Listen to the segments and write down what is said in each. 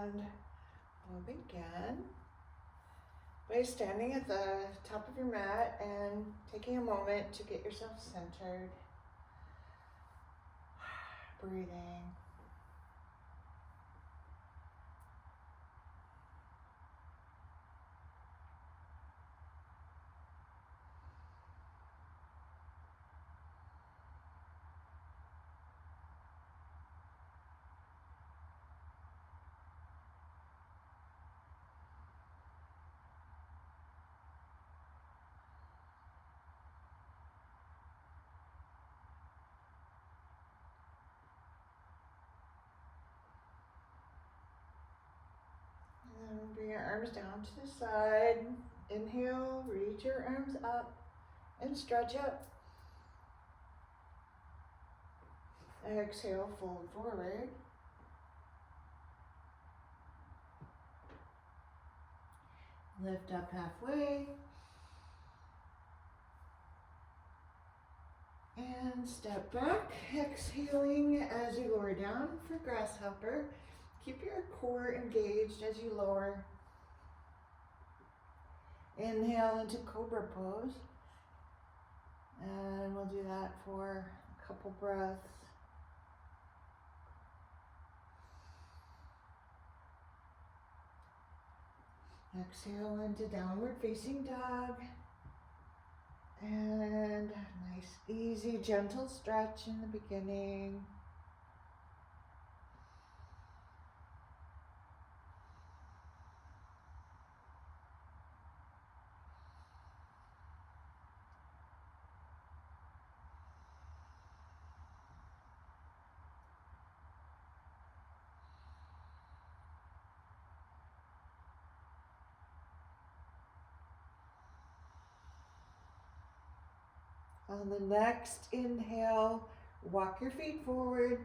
And we'll begin by standing at the top of your mat and taking a moment to get yourself centered. Breathing. And bring your arms down to the side. Inhale, reach your arms up and stretch up. Exhale, fold forward. Lift up halfway. And step back, exhaling as you lower down for grasshopper. Keep your core engaged as you lower. Inhale into cobra pose. And we'll do that for a couple breaths. Exhale into downward facing dog. And a nice, easy, gentle stretch in the beginning. On the next inhale, walk your feet forward.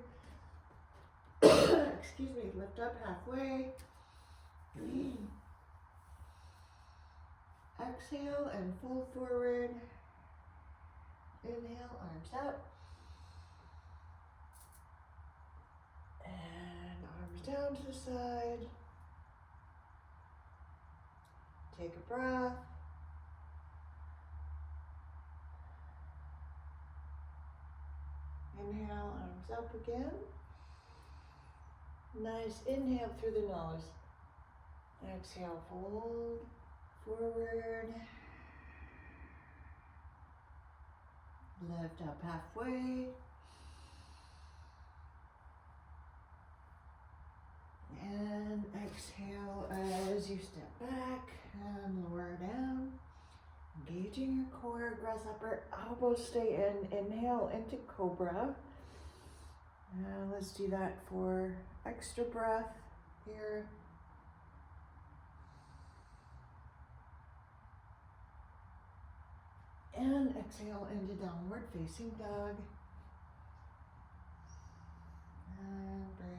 Excuse me, lift up halfway. Exhale and fold forward. Inhale, arms up. And arms down to the side. Take a breath. Inhale, arms up again. Nice inhale through the nose. Exhale, fold forward. Lift up halfway. And exhale as you step back and lower down. Engaging your core, grasshopper, elbows stay in. Inhale into cobra. And let's do that for extra breath here. And exhale into downward facing dog. And breathe.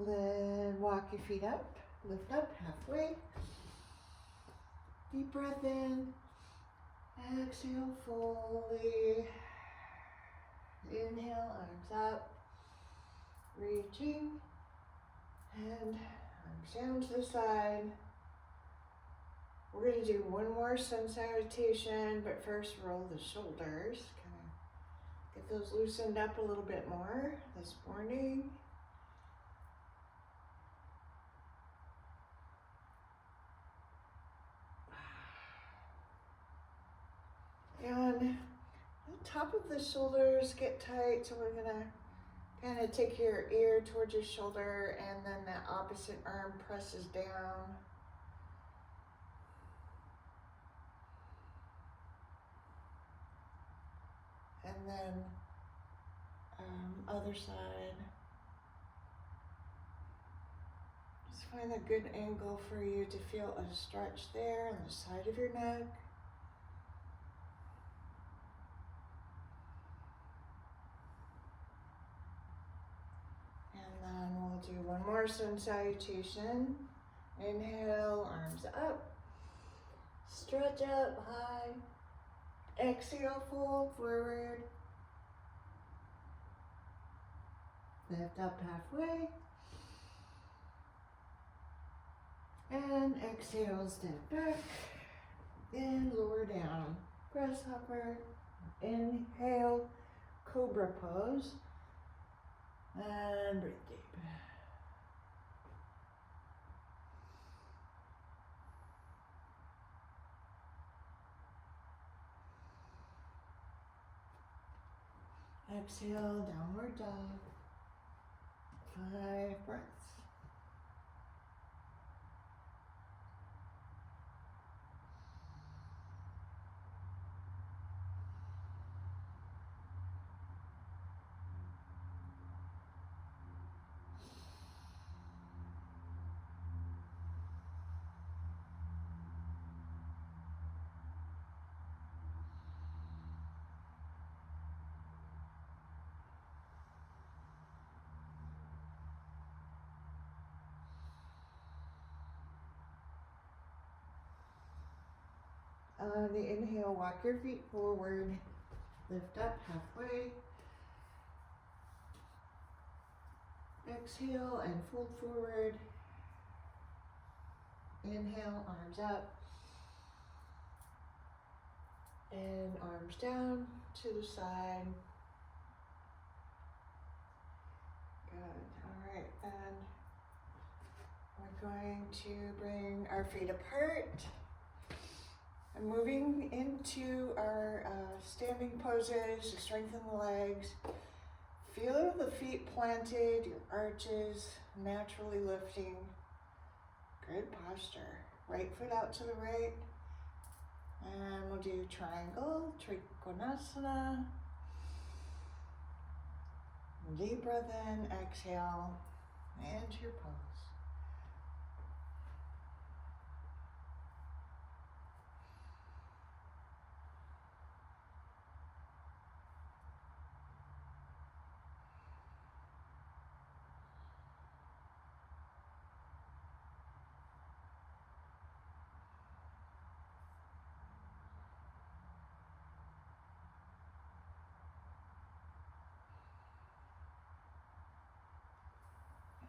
Then walk your feet up, lift up halfway. Deep breath in. Exhale fully. Inhale, arms up. Reaching. And arms down to the side. We're going to do one more sun salutation, but first roll the shoulders. Kind of get those loosened up a little bit more this morning. And the top of the shoulders get tight, so we're gonna kind of take your ear towards your shoulder, and then that opposite arm presses down. And then Other side. Just find a good angle for you to feel a stretch there on the side of your neck. And then we'll do one more sun salutation. Inhale, arms up. Stretch up high. Exhale, fold forward. Lift up halfway. And exhale, step back. And lower down. Grasshopper. Inhale, cobra pose. And breathe deep. Exhale, downward dog. 5 breaths. On the inhale, walk your feet forward, lift up halfway. Exhale and fold forward. Inhale, arms up. And arms down to the side. Good, all right, and we're going to bring our feet apart. And moving into our standing poses to strengthen the legs. Feel the feet planted, your arches naturally lifting. Good posture. Right foot out to the right. And we'll do triangle, Trikonasana. Deep breath in, exhale, and your pose.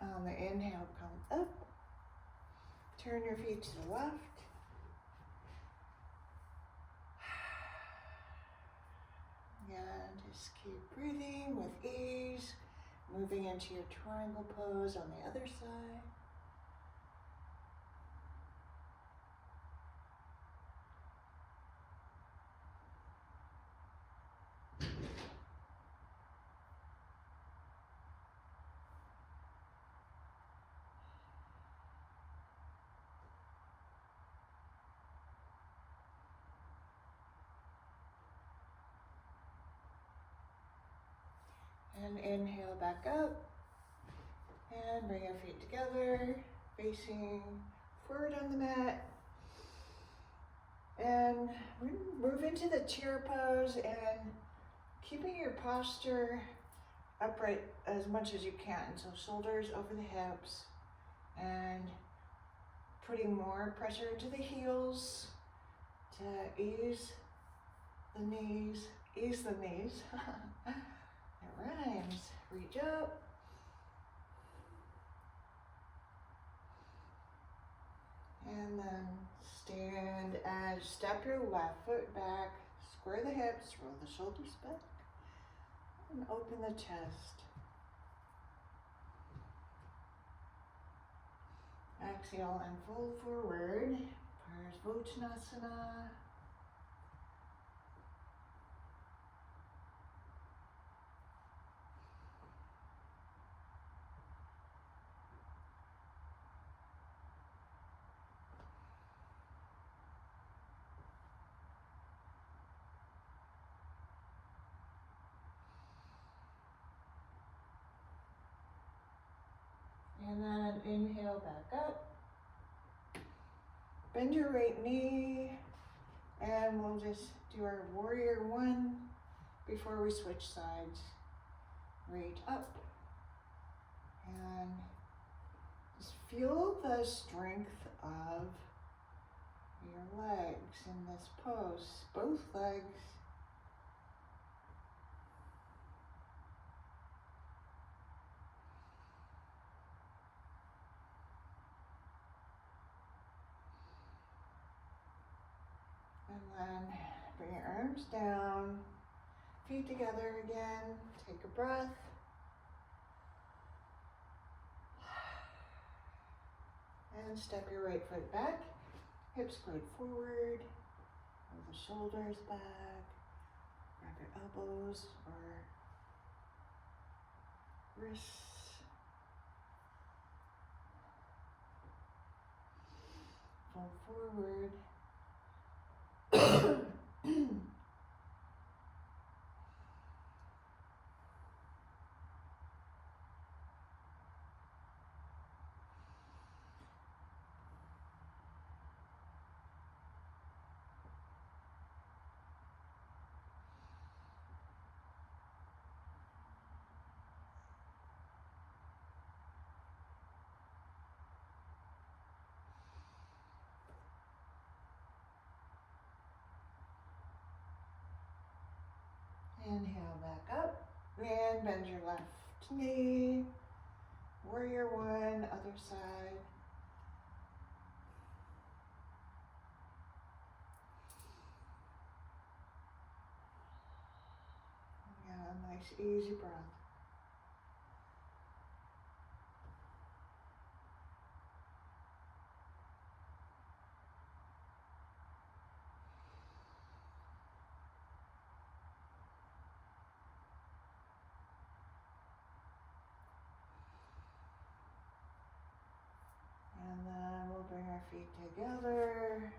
On the inhale, come up. Turn your feet to the left. And just keep breathing with ease. Moving into your triangle pose on the other side. And inhale back up. And bring your feet together, facing forward on the mat. And move into the chair pose and keeping your posture upright as much as you can. So shoulders over the hips and putting more pressure into the heels to ease the knees. Ease the knees. It rhymes. Reach up. And then stand and step your left foot back, square the hips, roll the shoulders back, and open the chest. Exhale and fold forward, Parsvottanasana. Inhale, back up. Bend your right knee, and we'll just do our warrior one before we switch sides. Right up, and just feel the strength of your legs in this pose, both legs. And then bring your arms down, feet together again. Take a breath. And step your right foot back. Hips spread forward. Roll the shoulders back. Grab your elbows or wrists. Fold forward. Inhale back up and bend your left knee. Warrior one, other side. Yeah, nice easy breath. And then we'll bring our feet together.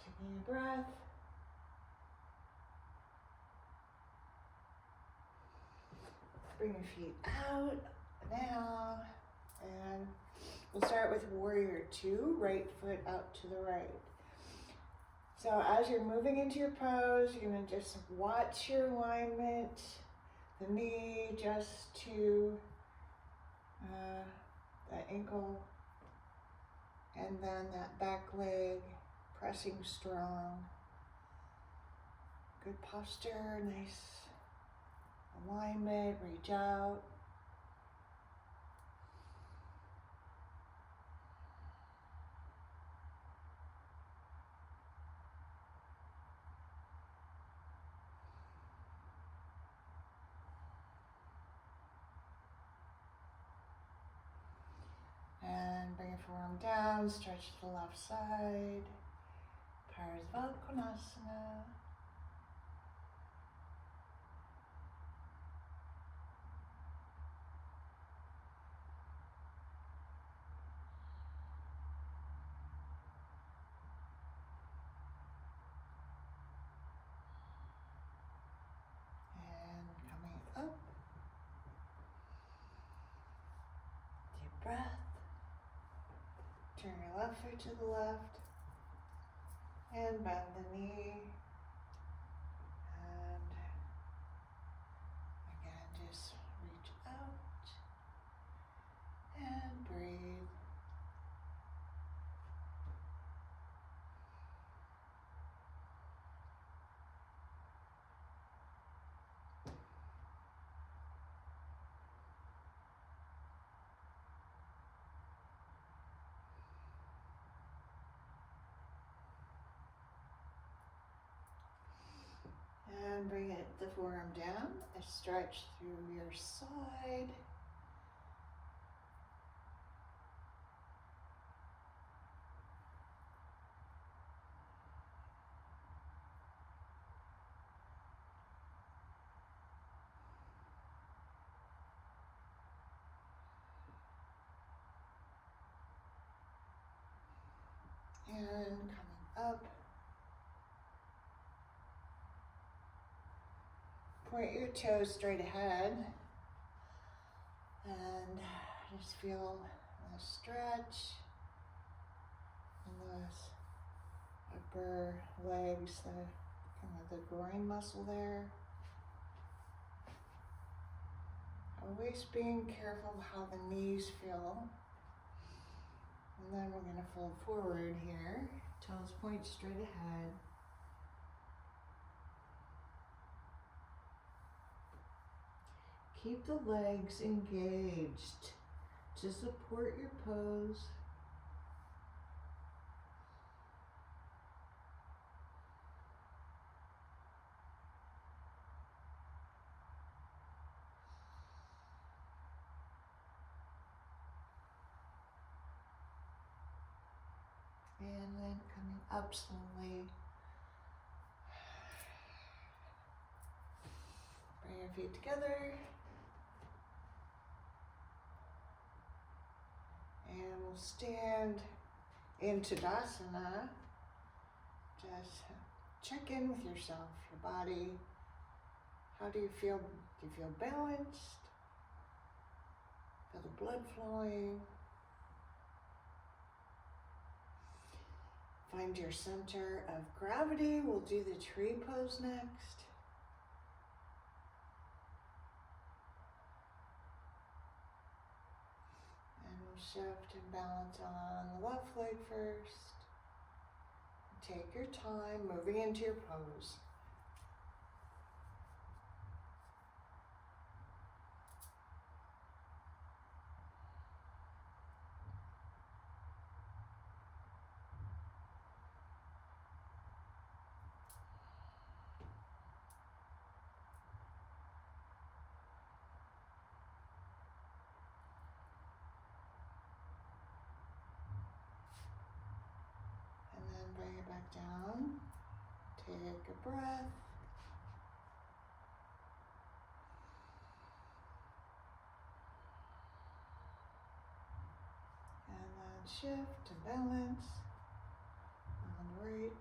Taking a breath. Bring your feet out now. And we'll start with warrior two, right foot out to the right. So as you're moving into your pose, you're gonna just watch your alignment, the knee just to the ankle, and then that back leg pressing strong. Good posture, nice alignment, reach out. And bring your forearm down, stretch to the left side. Parsva Konasana. And coming up. Deep breath. Turn your left foot to the left. And bend the knee. And again, just reach out and breathe. And bring the forearm down, a stretch through your side. And coming up. Point your toes straight ahead. And just feel a stretch in those upper legs, the kind of the groin muscle there. Always being careful how the knees feel. And then we're going to fold forward here, toes point straight ahead. Keep the legs engaged to support your pose. And then coming up slowly. Bring your feet together. And we'll stand in Tadasana. Just check in with yourself, your body. How do you feel? Do you feel balanced? Feel the blood flowing? Find your center of gravity. We'll do the tree pose next. And we'll shift and balance on the left leg first. Take your time moving into your pose. Bring it back down. Take a breath. And then shift to balance on the right.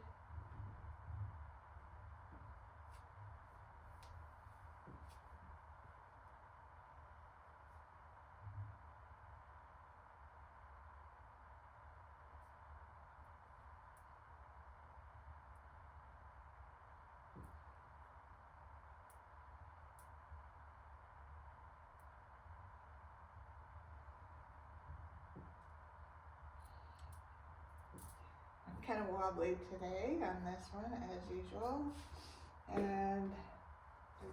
Kind of wobbly today on this one as usual, and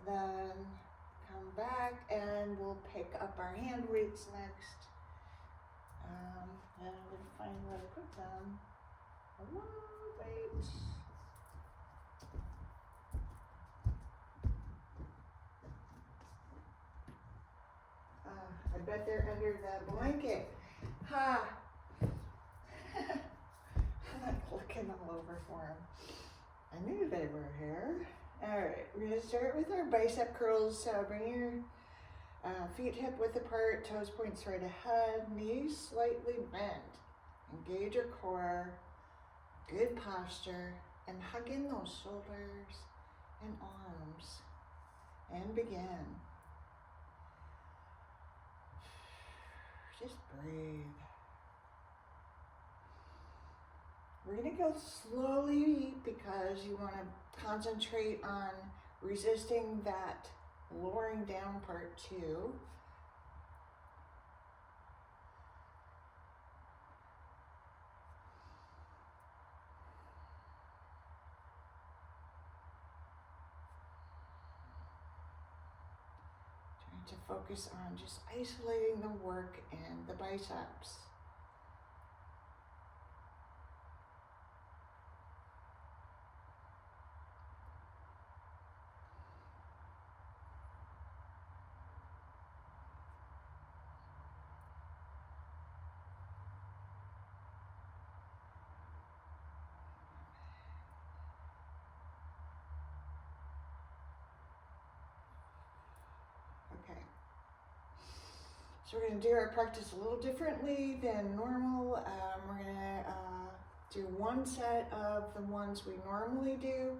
then come back and we'll pick up our hand weights next, and I'm going to find where to put them. Wait. I bet they're under the blanket. Ha! I'm looking all over for them. I knew they were here. All right, we're gonna start with our bicep curls. So bring your feet hip width apart, toes point straight ahead, knees slightly bent. Engage your core, good posture, and hug in those shoulders and arms. And begin. Just breathe. We're going to go slowly because you want to concentrate on resisting that lowering down part too. Trying to focus on just isolating the work and the biceps. Okay, so we're going to do our practice a little differently than normal. We're going to do one set of the ones we normally do,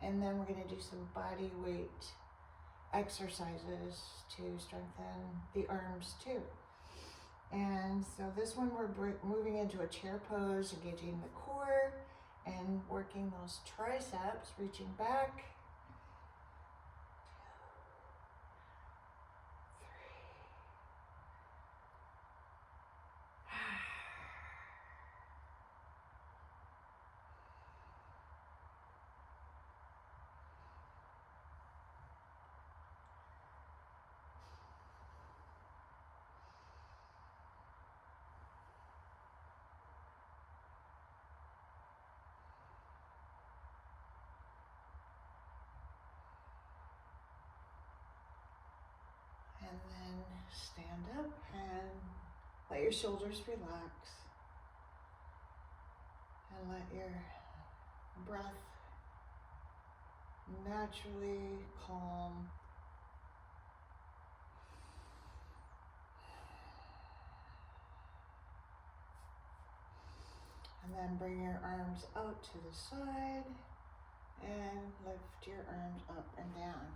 and then we're going to do some body weight exercises to strengthen the arms too. And so this one we're moving into a chair pose, engaging the core and working those triceps, reaching back. 3. And then stand up and let your shoulders relax. And let your breath naturally calm. And then bring your arms out to the side and lift your arms up and down.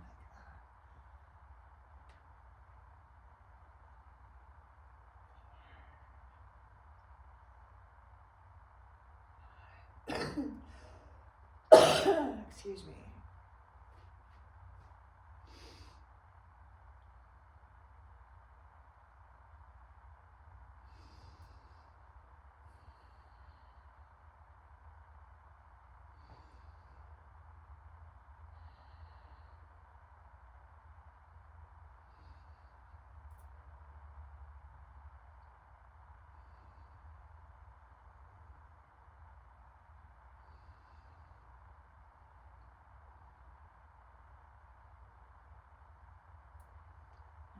Excuse me.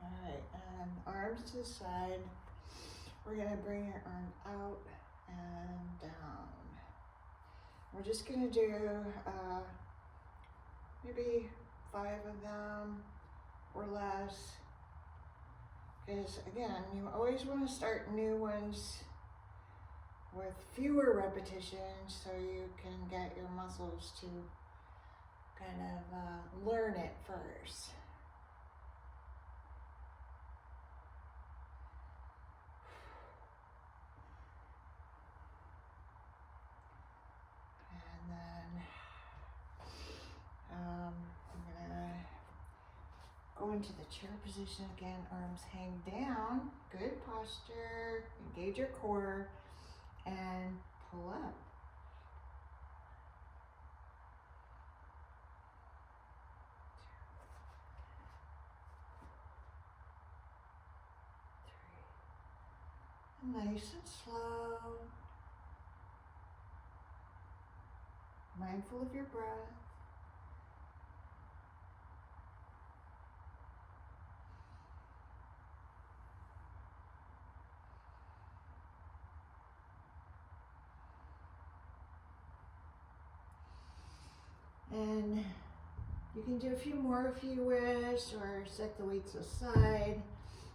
Alright, and arms to the side. We're going to bring your arms out and down. We're just going to do maybe 5 of them or less. Because again, you always want to start new ones with fewer repetitions so you can get your muscles to kind of learn it first. I'm gonna go into the chair position again, arms hang down, good posture, engage your core, and pull up. 2, 3. Nice and slow. Mindful of your breath. And you can do a few more if you wish, or set the weights aside.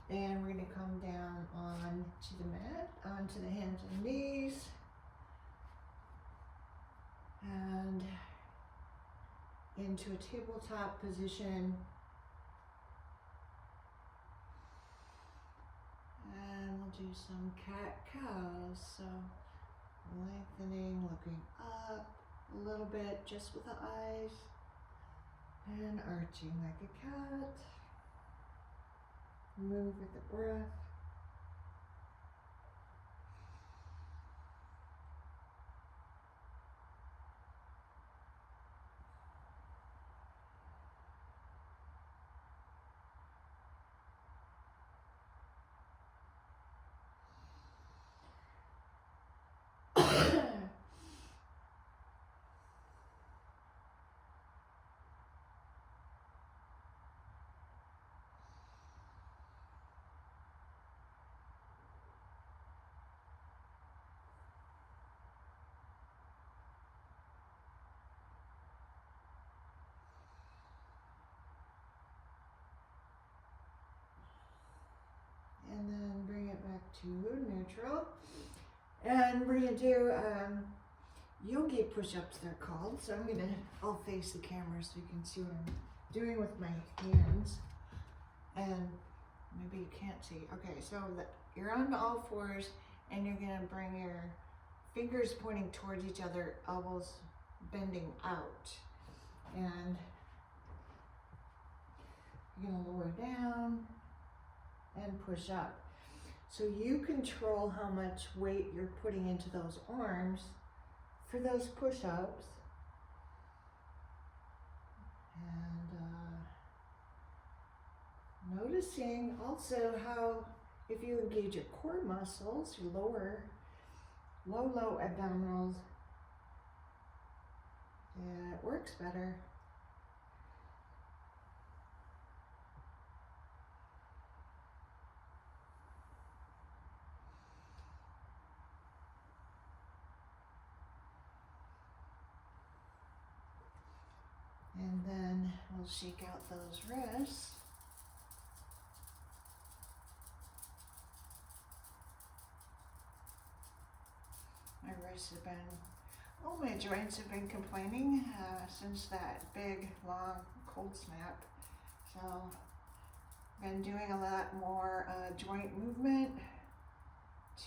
And we're going to come down onto the mat, onto the hands and knees. And into a tabletop position. And we'll do some cat-cows. So lengthening, looking up a little bit just with the eyes. And arching like a cat. Move with the breath. And then bring it back to neutral. And we're going to do yogi push-ups, they're called. So I'll face the camera so you can see what I'm doing with my hands, and maybe you can't see. Okay, so you're on all fours, and you're gonna bring your fingers pointing towards each other, elbows bending out, and you're gonna lower down and push up. So you control how much weight you're putting into those arms for those push-ups. And noticing also how if you engage your core muscles, your low abdominals, yeah, it works better. And then we'll shake out those wrists. My wrists have been, my joints have been complaining since that big, long cold snap. So, been doing a lot more joint movement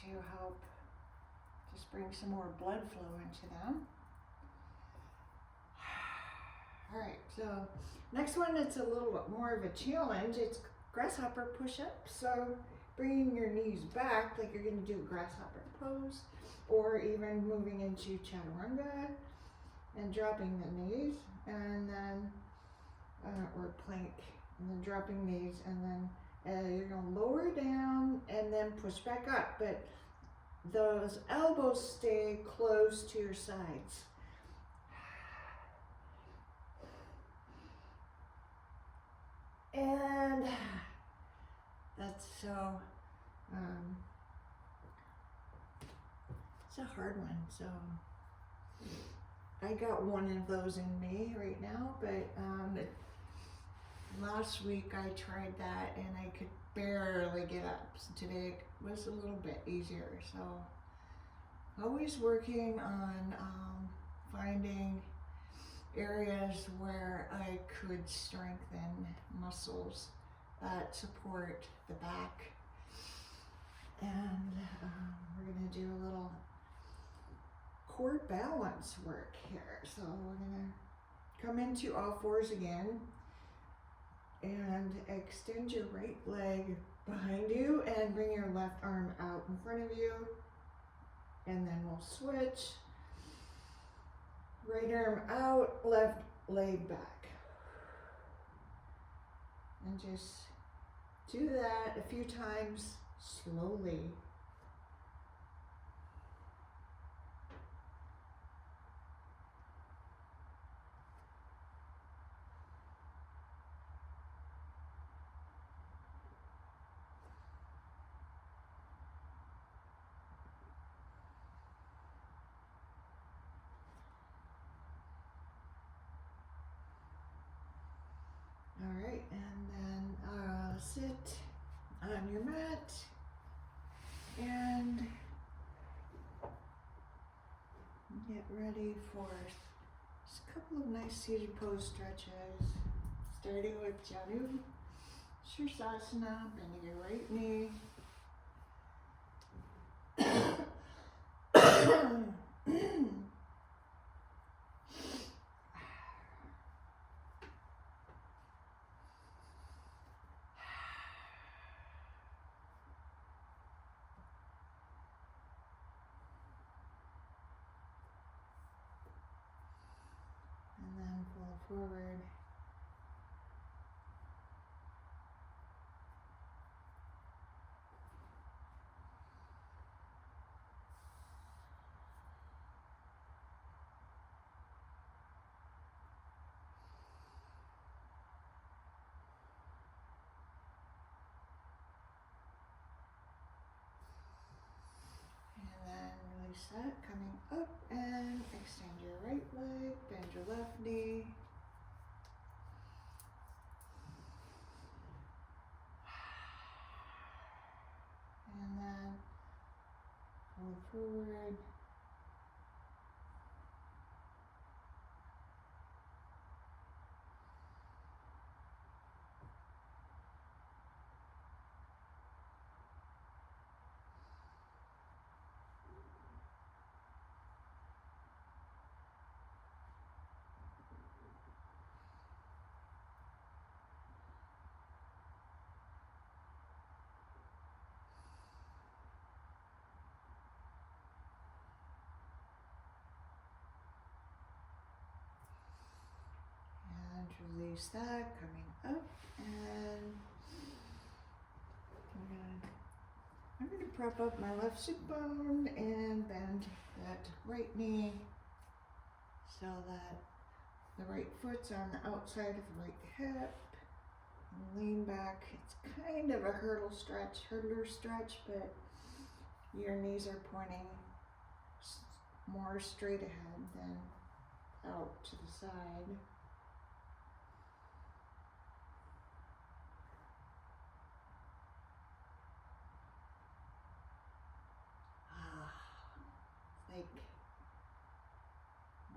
to help just bring some more blood flow into them. All right, so next one, it's a little bit more of a challenge. It's grasshopper push-up. So bringing your knees back like you're gonna do a grasshopper pose, or even moving into chaturanga and dropping the knees, and then, or plank, and then dropping knees, and then you're gonna lower down and then push back up, but those elbows stay close to your sides. And that's so, it's a hard one. So I got one of those in me right now, but last week I tried that and I could barely get up. So today it was a little bit easier. So always working on finding areas where I could strengthen muscles that support the back. And we're gonna do a little core balance work here. So we're gonna come into all fours again and extend your right leg behind you and bring your left arm out in front of you. And then we'll switch. Right arm out, left leg back. And just do that a few times slowly. All right, and then sit on your mat and get ready for just a couple of nice seated pose stretches, starting with Janu Sirsasana, bending your right knee. And then pull forward. That coming up and extend your right leg, bend your left knee. And then pull forward. release that, coming up, and I'm going to prop up my left sit bone and bend that right knee so that the right foot's on the outside of the right hip. And lean back. It's kind of a hurdler stretch, but your knees are pointing more straight ahead than out to the side. Like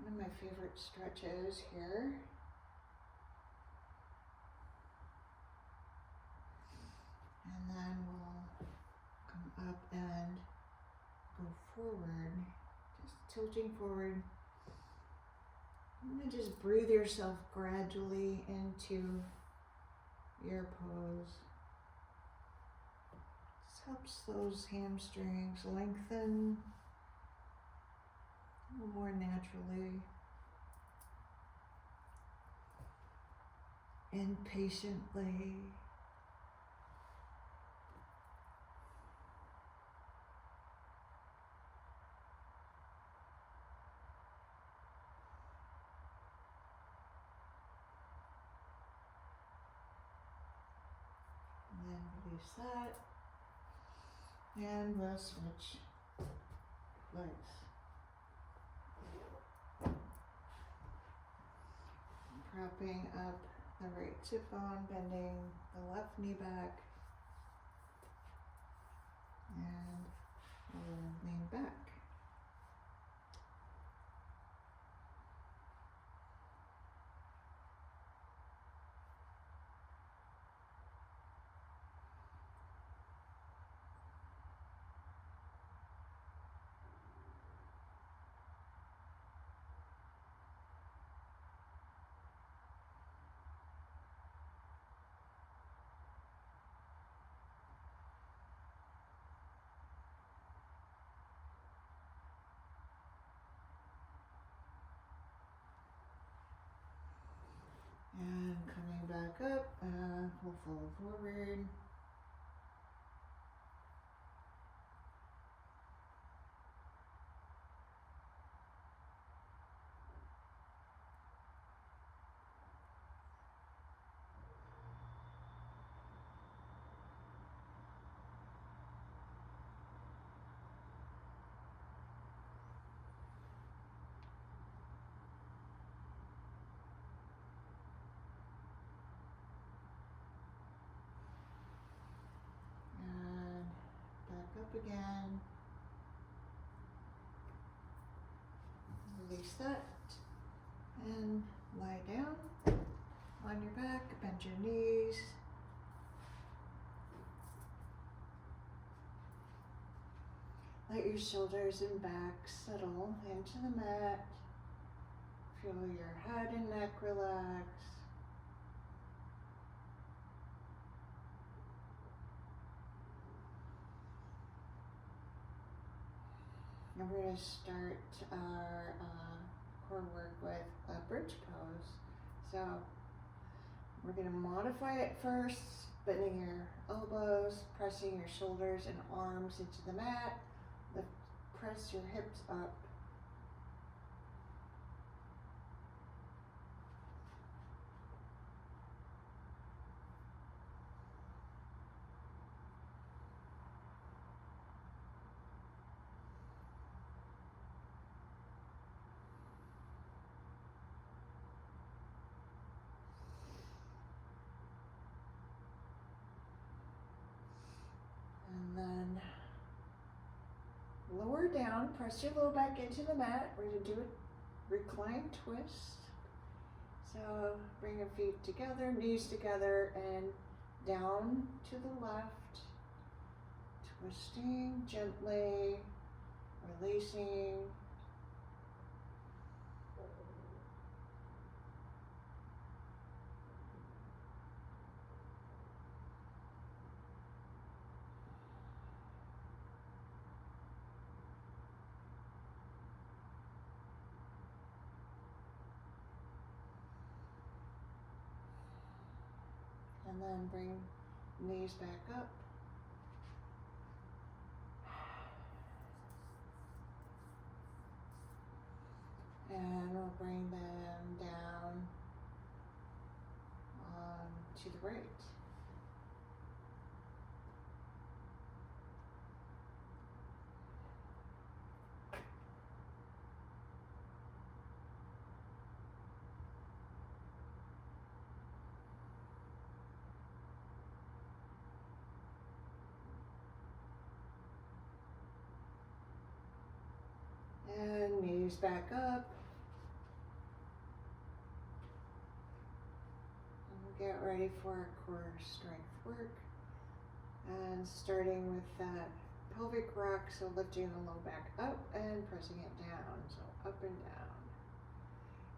one of my favorite stretches here. And then we'll come up and go forward, just tilting forward. And then just breathe yourself gradually into your pose. This helps those hamstrings lengthen a little more naturally and patiently. And then release that. And we'll switch legs. Propping up the right sit bone, bending the left knee back, and we'll lean back. And coming back up, we'll fold forward. And back up again. Release that. And lie down on your back, bend your knees. Let your shoulders and back settle into the mat. Feel your head and neck relax. And we're going to start our core work with a bridge pose. So we're going to modify it first, bending your elbows, pressing your shoulders and arms into the mat. Press your hips up. And then lower down, press your low back into the mat. We're going to do a recline twist. So bring your feet together, knees together, and down to the left. Twisting gently, releasing. And then bring knees back up. And we'll bring them down to the right. And knees back up. And get ready for our core strength work. And starting with that pelvic rock, so lifting the low back up and pressing it down, so up and down.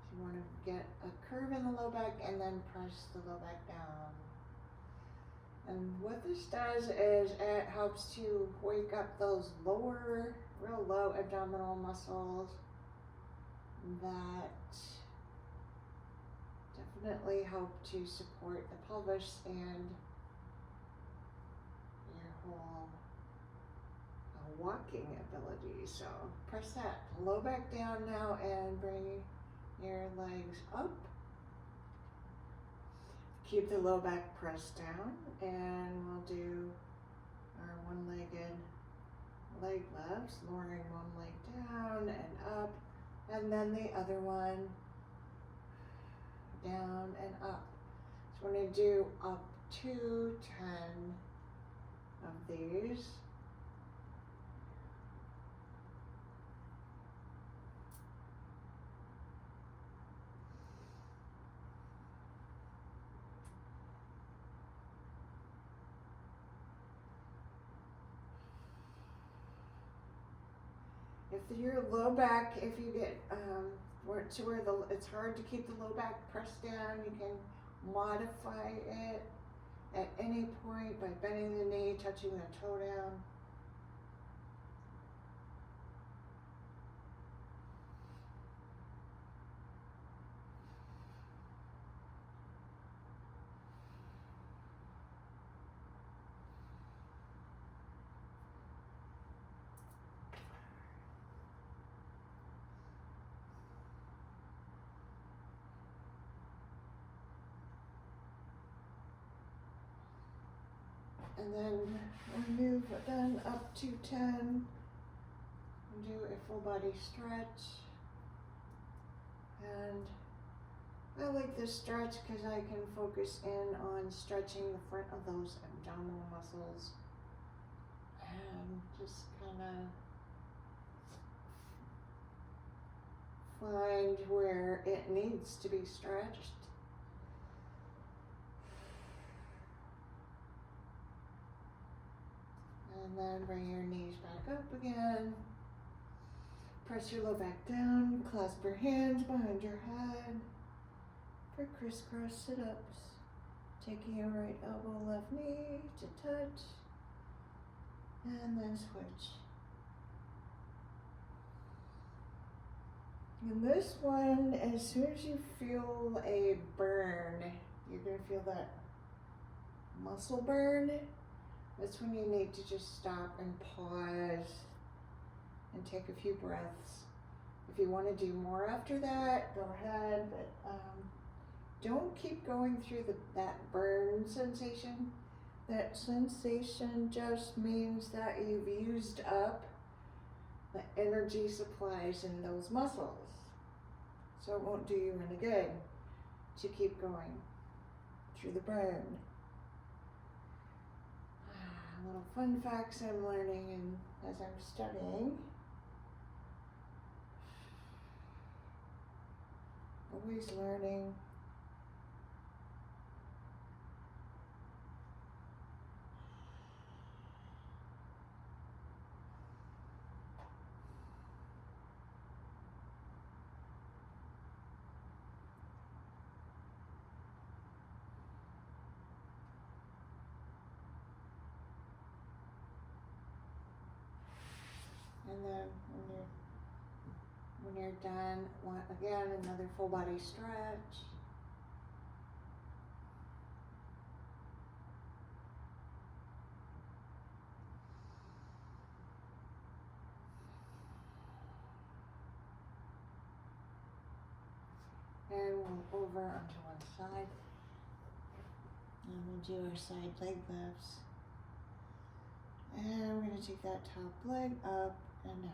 So you want to get a curve in the low back and then press the low back down. And what this does is it helps to wake up those lower, real low abdominal muscles that definitely help to support the pelvis and your whole walking ability. So press that low back down now and bring your legs up. Keep the low back pressed down, and we'll do our one-legged leg lifts, lowering one leg down and up, and then the other one down and up. So we're going to do up to 10 of these. If your low back, if you get it's hard to keep the low back pressed down, you can modify it at any point by bending the knee, touching the toe down. And then we'll move then up to 10 and do a full body stretch. And I like this stretch because I can focus in on stretching the front of those abdominal muscles and just kind of find where it needs to be stretched. And then bring your knees back up again. Press your low back down, clasp your hands behind your head for crisscross sit-ups. Taking your right elbow, left knee to touch, and then switch. And this one, as soon as you feel a burn, you're going to feel that muscle burn. That's when you need to just stop and pause and take a few breaths. If you want to do more after that, go ahead, but don't keep going through that burn sensation. That sensation just means that you've used up the energy supplies in those muscles. So it won't do you any good to keep going through the burn. Little fun facts I'm learning and as I'm studying. Always learning. And then when you're done, again, another full body stretch. roll over onto one side. And we'll do our side leg lifts. And we're going to take that top leg up and down.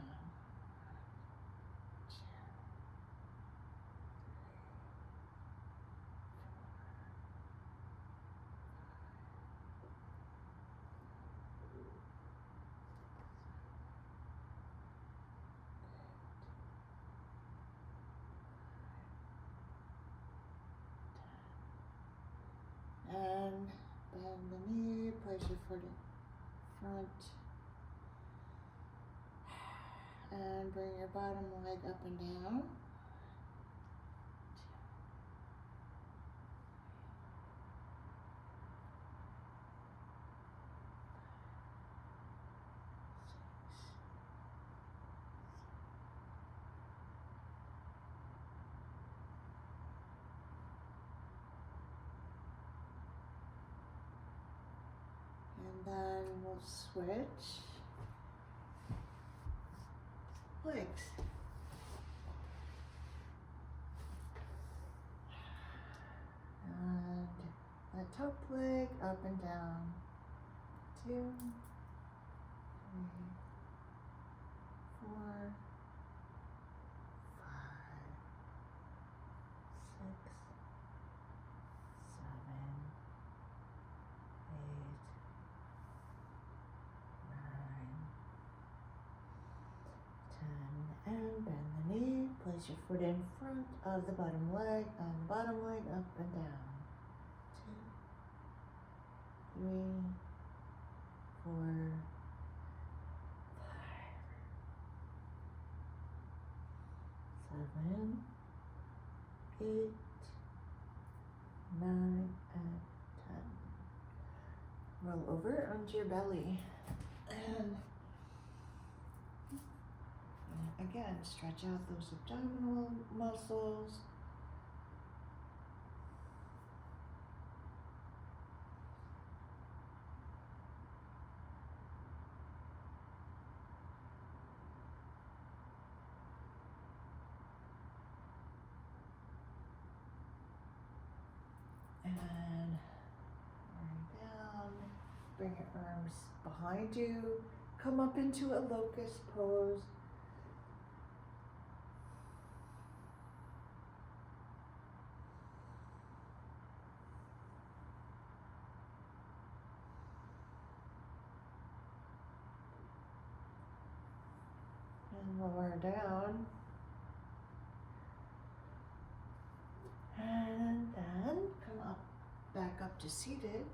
And bend the knee, place your foot in front. And bring your bottom leg up and down. And then we'll switch legs. And the top leg up and down. 2, 3, 4, 5, 6, 7, 8, 9, 10, and bend the knee. Place your foot in front of the bottom leg and the bottom leg up and down. 2, 3, 4, 5, 7, 8, 9, and 10. Roll over onto your belly. And again, stretch out those abdominal muscles. And bring down, bring your arms behind you, come up into a locust pose. And lower down. And then come up, back up to seated.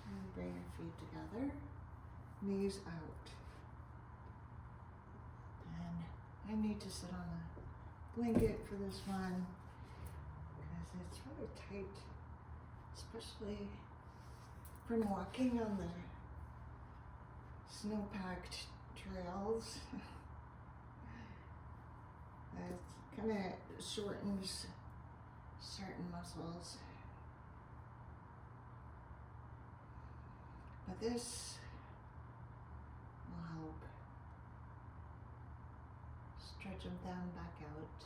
And bring your feet together, knees out. And I need to sit on a blanket for this one because it's really tight, especially from walking on the snow-packed trails. It kind of shortens certain muscles. But this will help stretch them down back out.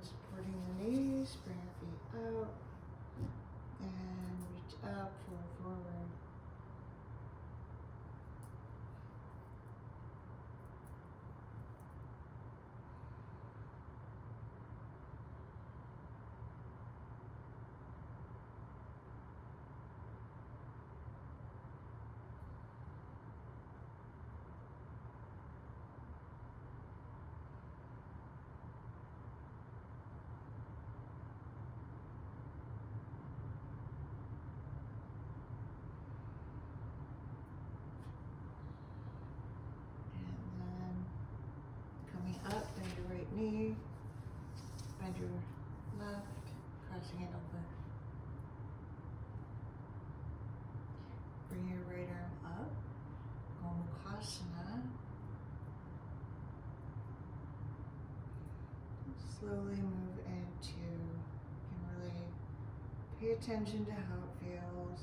Supporting the knees, bring your feet out, and reach up, fold forward. Shavasana. Slowly move into, you can really pay attention to how it feels.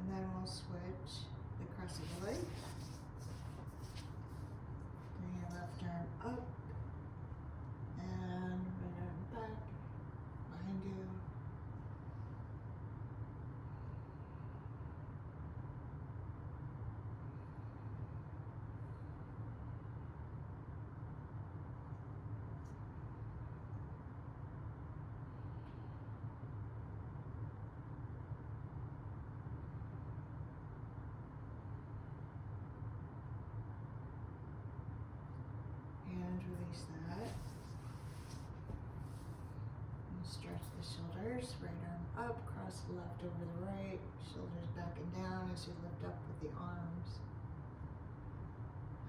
And then we'll switch the cross of the leg. Bring your left arm up and right arm back behind you. And release that. And stretch the shoulders, right arm up, cross the left over the right, shoulders back and down as you lift up with the arms.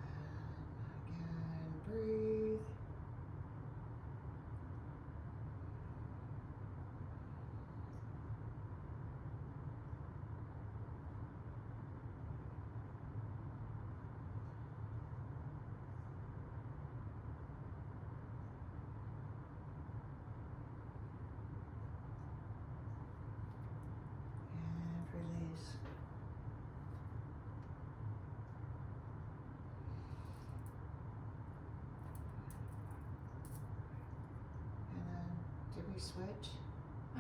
And again, breathe. And release. And then, did we switch? I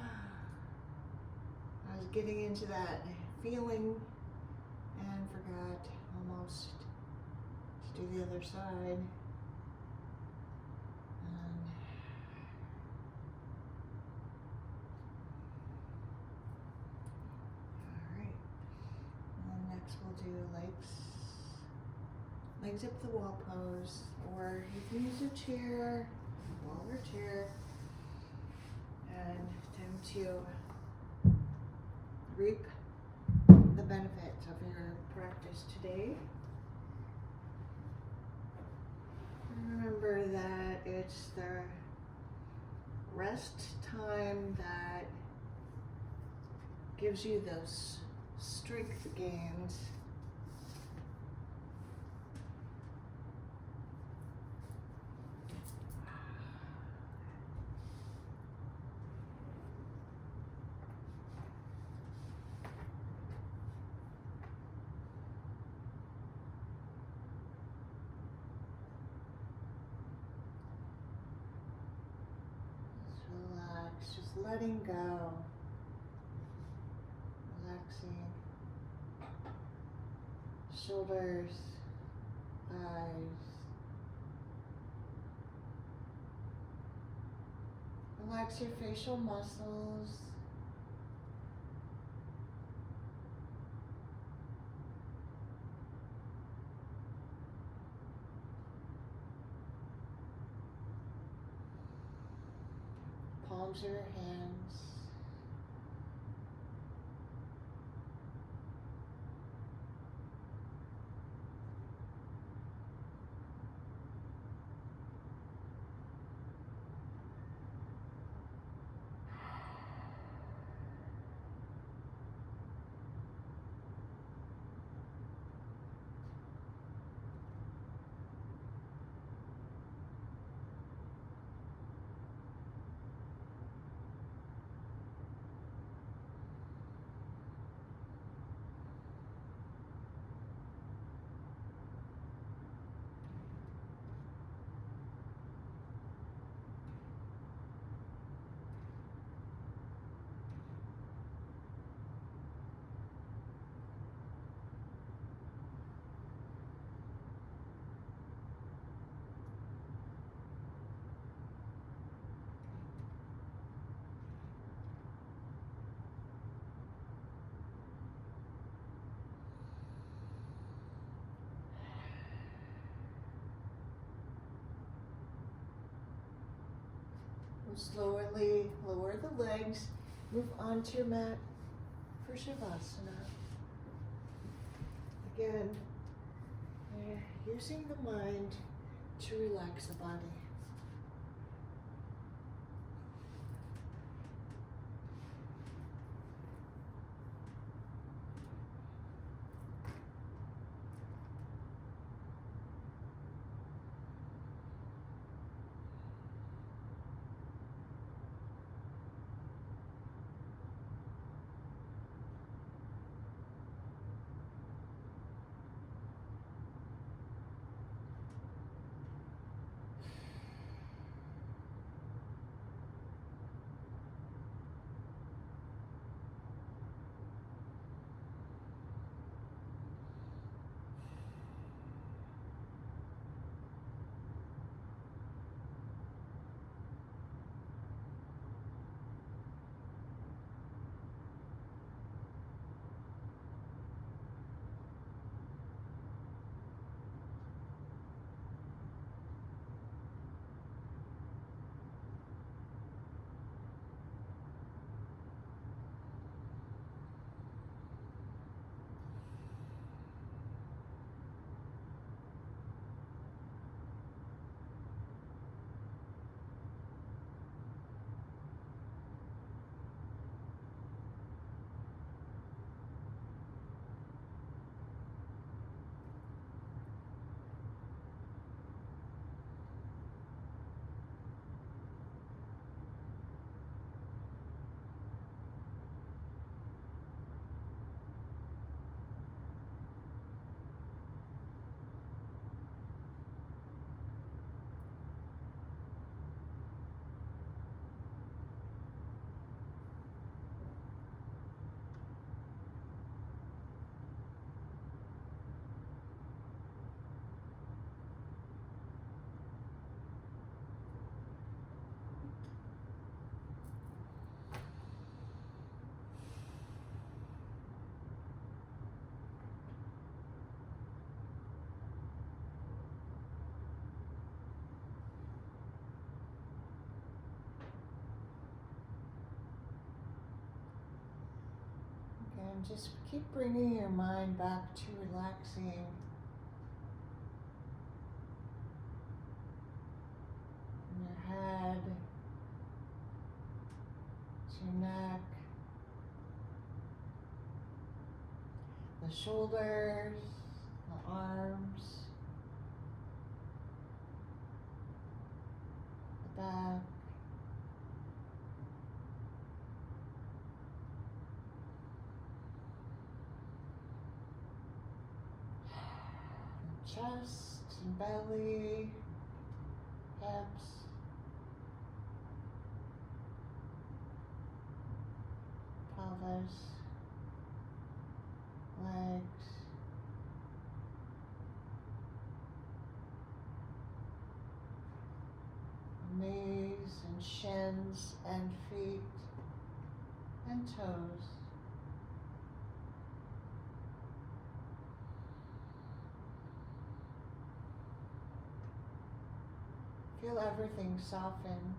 was getting into that feeling and forgot almost to do the other side. Alright. And then next we'll do legs up the wall pose, or you can use a chair, wall or chair, and time to reap the benefits of your practice today. Remember that it's the rest time that gives you those strength gains. Just letting go, relaxing, shoulders, eyes, relax your facial muscles, palms of your hands, Slowly lower the legs, move onto your mat for Shavasana. Again, using the mind to relax the body. And just keep bringing your mind back to relaxing your head, to your neck, the shoulders, the arms, the back, chest and belly, hips, pelvis, legs, knees and shins and feet and toes. Feel everything soften.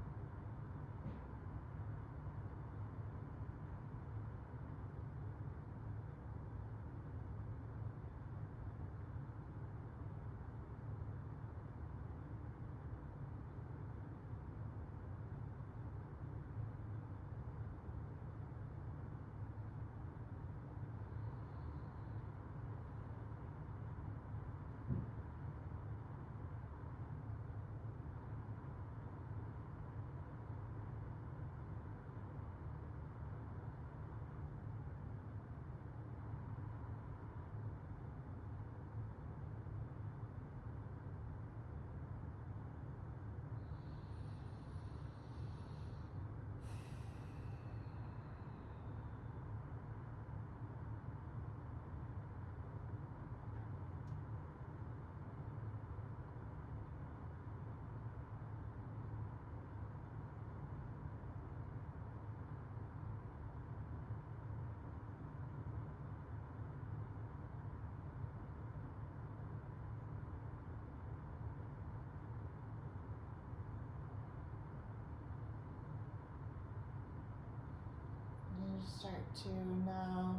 start to now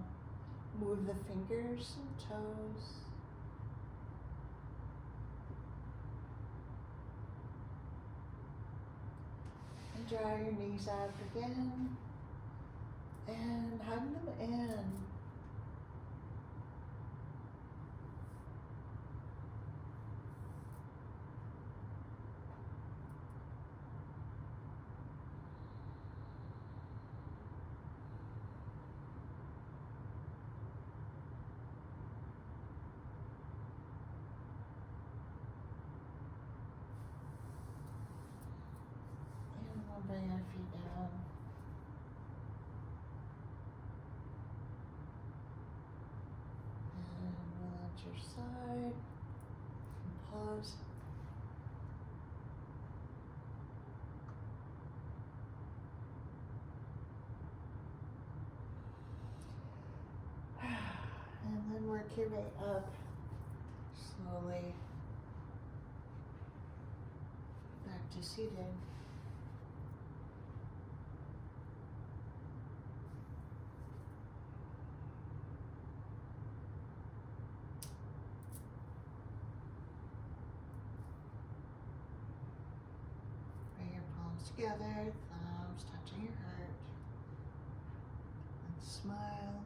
move the fingers and toes. And draw your knees out again. And hug them in. Bring your feet down. And roll out your side. And pause. And then work your way up slowly back to seated. Together, thumbs touching your heart, and smile.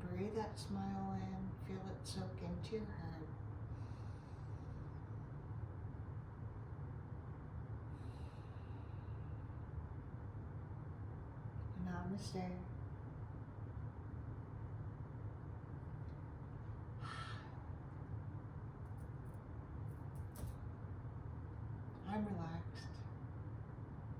Breathe that smile in, feel it soak into your heart. Namaste.